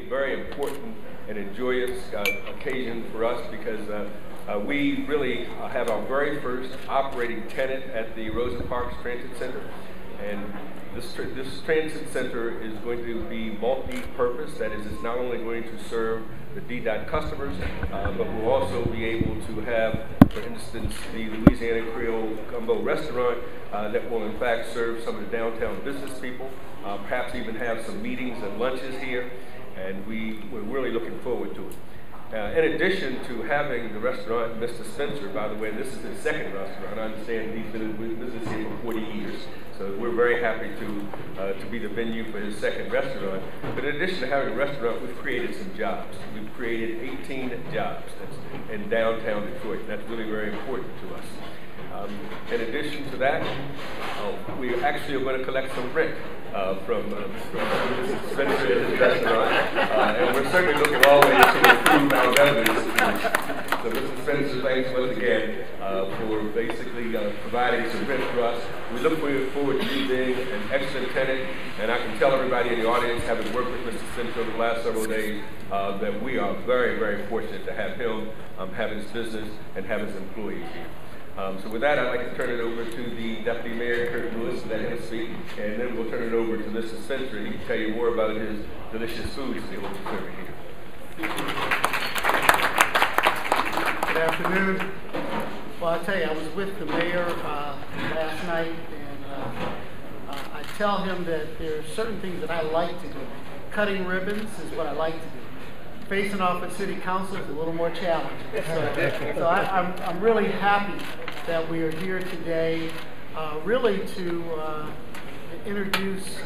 very important and joyous occasion for us because we really have our very first operating tenant at the Rosa Parks Transit Center. And this transit center is going to be multi-purpose. That is, it's not only going to serve the DDOT customers, but we'll also be able to have, for instance, the Louisiana Creole Gumbo restaurant that will in fact serve some of the downtown business people, perhaps even have some meetings and lunches here, and we're really looking forward to it. In addition to having the restaurant, Mr. Spencer, by the way, this is his second restaurant. I understand he's been in business here for 40 years. So we're very happy to be the venue for his second restaurant. But in addition to having a restaurant, we've created some jobs. We've created 18 jobs in downtown Detroit. And that's really very important to us. In addition to that, we actually are going to collect some rent from Mr. Spencer at his restaurant, and we're certainly looking always to improve our revenues. So Mr. Spencer, thanks once again for basically providing some rent for us. We look forward to you being an excellent tenant, and I can tell everybody in the audience, having worked with Mr. Spencer over the last several days, that we are very, very fortunate to have him, have his business, and have his employees here. So with that, I'd like to turn it over to the Deputy Mayor, Kurt Lewis, to let him speak, and then we'll turn it over to Mr. Spencer, and he can tell you more about his delicious foods that he'll be serving here. Good afternoon. Well, I tell you, I was with the mayor last night, and I tell him that there are certain things that I like to do. Cutting ribbons is what I like to do. Facing off at City Council is a little more challenging. So I'm really happy that we are here today, really to introduce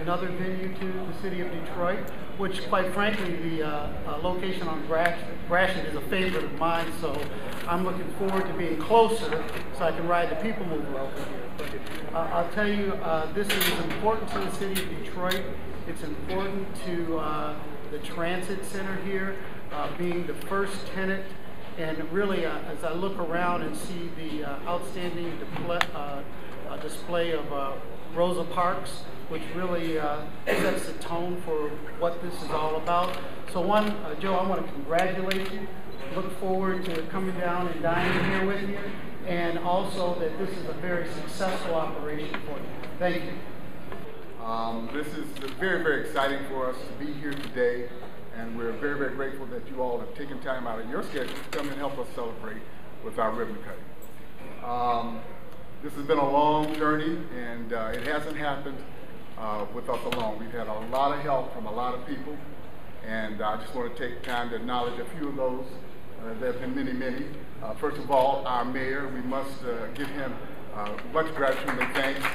another venue to the city of Detroit, which quite frankly, the location on Gratiot is a favorite of mine, so I'm looking forward to being closer so I can ride the people mover over here. But I'll tell you, this is important to the city of Detroit. It's important to the transit center here, being the first tenant, and really as I look around and see the outstanding display of Rosa Parks, which really sets the tone for what this is all about. So Joe, I want to congratulate you. Look forward to coming down and dining here with you, and also that this is a very successful operation for you. Thank you. This is very, very exciting for us to be here today, and we're very, very grateful that you all have taken time out of your schedule to come and help us celebrate with our ribbon cutting. This has been a long journey, and it hasn't happened with us alone. We've had a lot of help from a lot of people, and I just want to take time to acknowledge a few of those. There have been many, many. First of all, our mayor, we must give him much gratitude and thanks.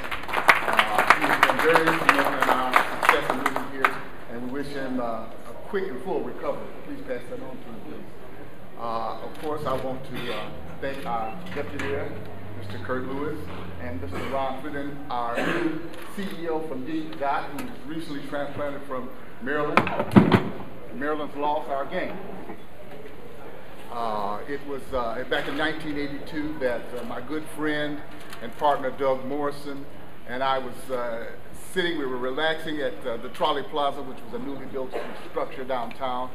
He has been very instrumental in our success in moving here, and we wish him a quick and full recovery. Please pass that on to him, please. Of course, I want to thank our Deputy Mayor, Mr. Kurt Lewis, and Mr. Ron Fitton, our new CEO from DDOT, who was recently transplanted from Maryland. Maryland's lost our game. It was back in 1982 that my good friend and partner Doug Morrison and I was we were relaxing at the Trolley Plaza, which was a newly built structure downtown,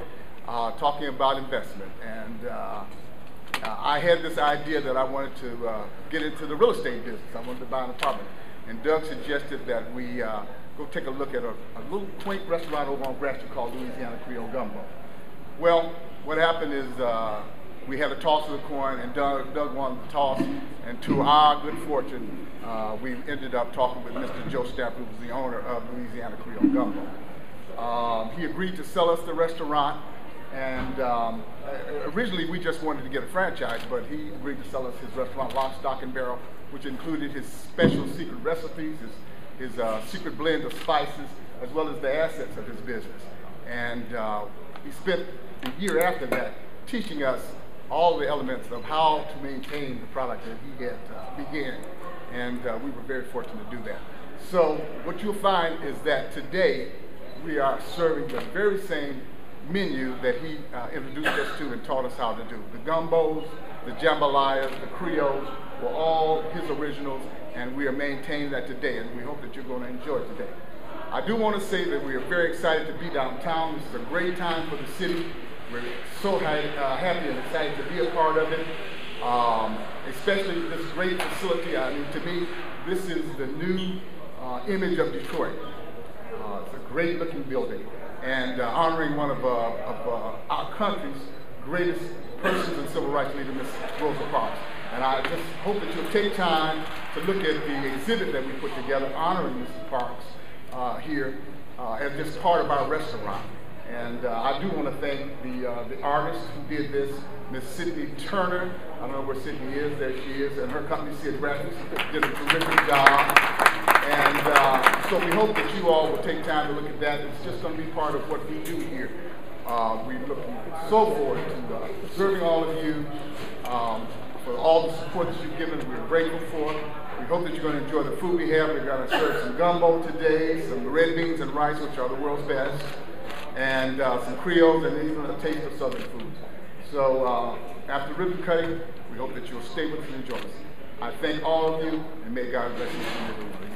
talking about investment. And I had this idea that I wanted to get into the real estate business. I wanted to buy an apartment. And Doug suggested that we go take a look at a little quaint restaurant over on Gratiot called Louisiana Creole Gumbo. Well, what happened is we had a toss of the coin, and Doug won the toss, and to our good fortune, we ended up talking with Mr. Joe Stamp, who was the owner of Louisiana Creole Gumbo. He agreed to sell us the restaurant, and originally we just wanted to get a franchise, but he agreed to sell us his restaurant, lock, stock, and barrel, which included his special secret recipes, his secret blend of spices, as well as the assets of his business. And he spent a year after that teaching us all the elements of how to maintain the product that he had began. And we were very fortunate to do that. So what you'll find is that today we are serving the very same menu that he introduced us to and taught us how to do. The gumbos, the jambalayas, the creoles were all his originals, and we are maintaining that today, and we hope that you're going to enjoy it today. I do want to say that we are very excited to be downtown. This is a great time for the city. We're so happy and excited to be a part of it, especially this great facility. I mean, to me, this is the new image of Detroit. It's a great looking building and honoring one of our country's greatest persons in civil rights leader, Ms. Rosa Parks. And I just hope that you'll take time to look at the exhibit that we put together honoring Mrs. Parks here as just part of our restaurant. And I do want to thank the artist who did this, Miss Sydney Turner. I don't know where Sydney is. There she is. And her company, Sid Graphics, did a terrific job. And so we hope that you all will take time to look at that. It's just going to be part of what we do here. We're looking so forward to serving all of you for all the support that you've given. We're grateful for. We hope that you're going to enjoy the food we have. We're going to serve some gumbo today, some red beans and rice, which are the world's best, and some Creoles, and even a taste of Southern foods. So after ribbon cutting, we hope that you'll stay with us and enjoy us. I thank all of you, and may God bless you.